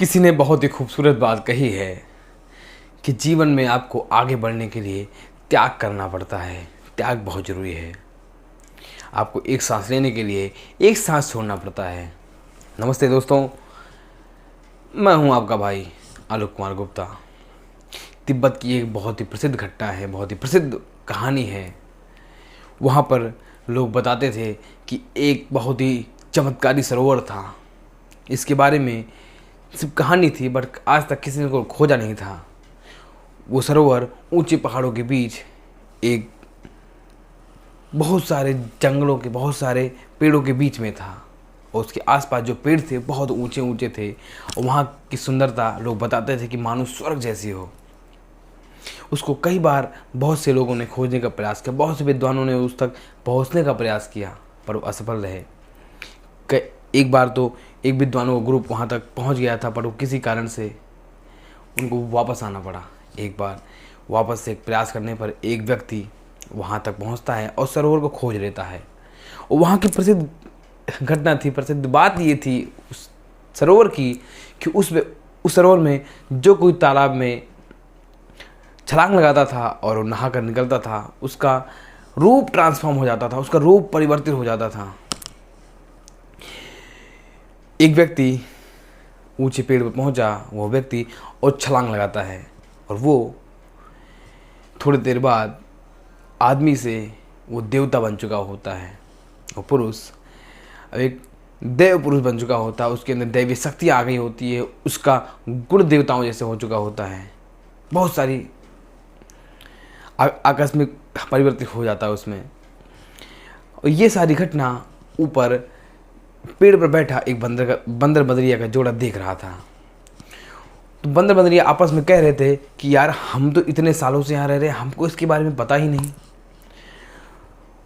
किसी ने बहुत ही खूबसूरत बात कही है कि जीवन में आपको आगे बढ़ने के लिए त्याग करना पड़ता है। त्याग बहुत ज़रूरी है। आपको एक सांस लेने के लिए एक सांस छोड़ना पड़ता है। नमस्ते दोस्तों, मैं हूं आपका भाई आलोक कुमार गुप्ता। तिब्बत की एक बहुत ही प्रसिद्ध घटना है, बहुत ही प्रसिद्ध कहानी है। वहाँ पर लोग बताते थे कि एक बहुत ही चमत्कारी सरोवर था। इसके बारे में सिर्फ कहानी थी, बट आज तक किसी ने को खोजा नहीं था। वो सरोवर ऊंचे पहाड़ों के बीच एक बहुत सारे जंगलों के बहुत सारे पेड़ों के बीच में था, और उसके आसपास जो पेड़ थे बहुत ऊंचे ऊंचे थे, और वहाँ की सुंदरता लोग बताते थे कि मानो स्वर्ग जैसी हो। उसको कई बार बहुत से लोगों ने खोजने का प्रयास किया, बहुत से विद्वानों ने उस तक पहुँचने का प्रयास किया, पर वो असफल रहे। एक बार तो एक विद्वानों का ग्रुप वहाँ तक पहुँच गया था, पर वो किसी कारण से उनको वापस आना पड़ा। एक बार वापस से प्रयास करने पर एक व्यक्ति वहाँ तक पहुँचता है और सरोवर को खोज लेता है। और वहाँ की प्रसिद्ध घटना थी, प्रसिद्ध बात ये थी उस सरोवर की कि उस सरोवर में जो कोई तालाब में छलांग लगाता था और वो नहा कर निकलता था, उसका रूप ट्रांसफॉर्म हो जाता था, उसका रूप परिवर्तित हो जाता था। एक व्यक्ति ऊंचे पेड़ पर पहुंचा, वो व्यक्ति और छलांग लगाता है, और वो थोड़ी देर बाद आदमी से वो देवता बन चुका होता है। और पुरुष एक देव पुरुष बन चुका होता है। उसके अंदर दैवी शक्ति आ गई होती है, उसका गुण देवताओं जैसे हो चुका होता है। बहुत सारी आकस्मिक परिवर्तन हो जाता है उसमें। और ये सारी घटना ऊपर पेड़ पर बैठा एक बंदर बदरिया का जोड़ा देख रहा था। तो बंदर बदरिया आपस में कह रहे थे कि यार, हम तो इतने सालों से यहाँ रह रहे हैं, हमको इसके बारे में पता ही नहीं।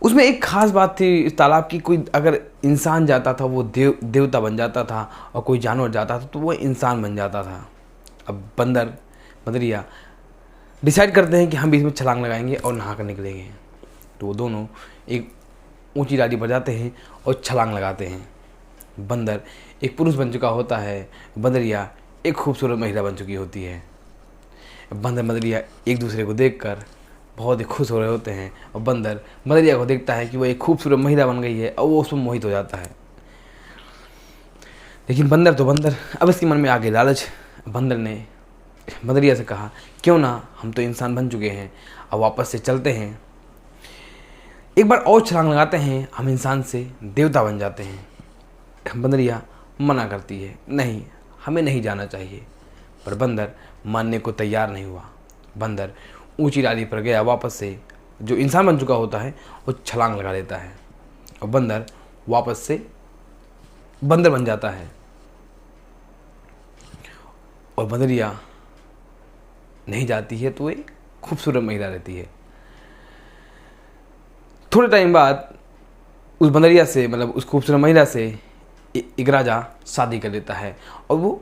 उसमें एक खास बात थी इस तालाब की, कोई अगर इंसान जाता था वो देवता बन जाता था, और कोई जानवर जाता था तो वो इंसान बन जाता था। अब बंदर बदरिया डिसाइड करते हैं कि हम भी इसमें छलांग लगाएंगे और नहा कर निकलेंगे। तो वो दोनों एक ऊंची डाली पर जाते हैं और छलांग लगाते हैं। बंदर एक पुरुष बन चुका होता है, बदरिया एक खूबसूरत महिला बन चुकी होती है। बंदर बदरिया एक दूसरे को देखकर बहुत ही खुश हो रहे होते हैं, और बंदर बदरिया को देखता है कि वो एक खूबसूरत महिला बन गई है, और वो उसमें मोहित हो जाता है। लेकिन बंदर तो बंदर, अब इसके मन में आ गई लालच। बंदर ने बदरिया से कहा, क्यों ना, हम तो इंसान बन चुके हैं, अब वापस से चलते हैं, एक बार और छलांग लगाते हैं, हम इंसान से देवता बन जाते हैं। बंदरिया मना करती है, नहीं, हमें नहीं जाना चाहिए। पर बंदर मानने को तैयार नहीं हुआ। बंदर ऊंची डाली पर गया, वापस से जो इंसान बन चुका होता है वो छलांग लगा लेता है, और बंदर वापस से बंदर बन जाता है। और बंदरिया नहीं जाती है तो एक खूबसूरत महिला रहती है। थोड़े टाइम बाद उस बंदरिया से, मतलब उस खूबसूरत महिला से एक राजा शादी कर लेता है, और वो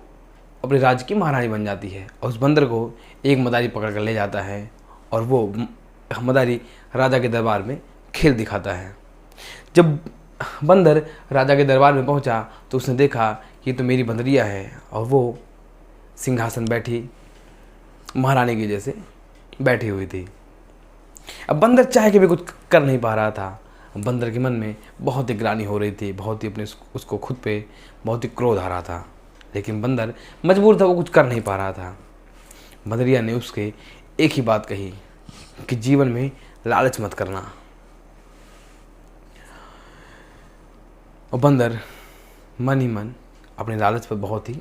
अपने राज्य की महारानी बन जाती है। और उस बंदर को एक मदारी पकड़ कर ले जाता है, और वो मदारी राजा के दरबार में खेल दिखाता है। जब बंदर राजा के दरबार में पहुंचा तो उसने देखा कि ये तो मेरी बंदरिया है, और वो सिंहासन बैठी महारानी की जैसे बैठी हुई थी। अब बंदर चाह के भी कुछ कर नहीं पा रहा था। बंदर के मन में बहुत ही ग्लानि हो रही थी, बहुत ही अपने उसको खुद पे बहुत ही क्रोध आ रहा था। लेकिन बंदर मजबूर था, वो कुछ कर नहीं पा रहा था। बंदरिया ने उसके एक ही बात कही कि जीवन में लालच मत करना। और बंदर मन ही मन अपने लालच पर बहुत ही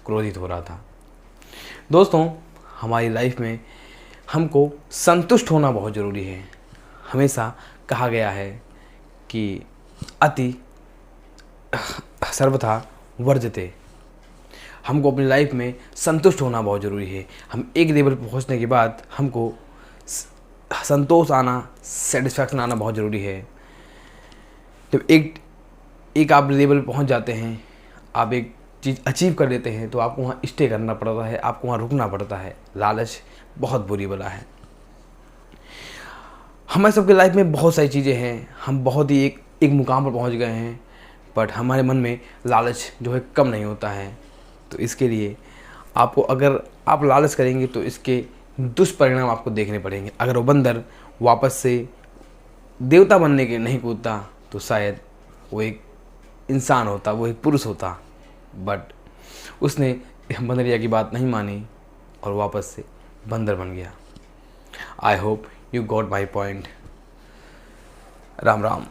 क्रोधित हो रहा था। दोस्तों, हमारी लाइफ में हमको संतुष्ट होना बहुत ज़रूरी है। हमेशा कहा गया है कि अति सर्वथा वर्जते। हमको अपनी लाइफ में संतुष्ट होना बहुत ज़रूरी है। हम एक लेवल पर पहुंचने के बाद हमको संतोष आना, सेटिस्फैक्शन आना बहुत ज़रूरी है। जब एक आप लेवल पर पहुंच जाते हैं, आप एक चीज़ अचीव कर लेते हैं, तो आपको वहाँ स्टे करना पड़ता है, आपको वहाँ रुकना पड़ता है। लालच बहुत बुरी बला है। हमारे सबके लाइफ में बहुत सारी चीज़ें हैं, हम बहुत ही एक मुकाम पर पहुंच गए हैं, बट हमारे मन में लालच जो है कम नहीं होता है। तो इसके लिए आपको, अगर आप लालच करेंगे तो इसके दुष्परिणाम आपको देखने पड़ेंगे। अगर वो बंदर वापस से देवता बनने के नहीं कूदता तो शायद वो एक इंसान होता, वो एक पुरुष होता, बट उसने बंदरिया की बात नहीं मानी और वापस से बंदर बन गया। I hope you got my point. Ram Ram.